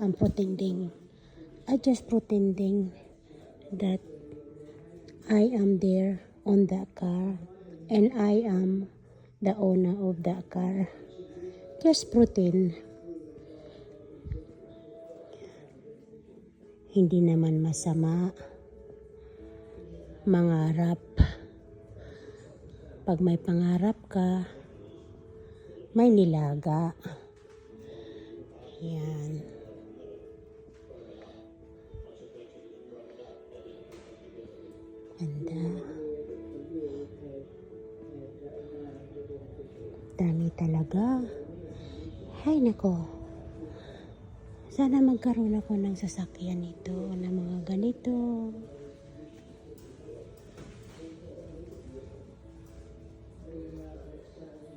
I'm pretending. I just pretending that I am there on the car and I am the owner of the car. Just pretend. Hindi naman masama mangarap. Pag may pangarap ka, may nilaga. Yan. Ganda. Dami talaga. Hay nako. Sana magkaroon ako ng sasakyan nito, ng mga ganito.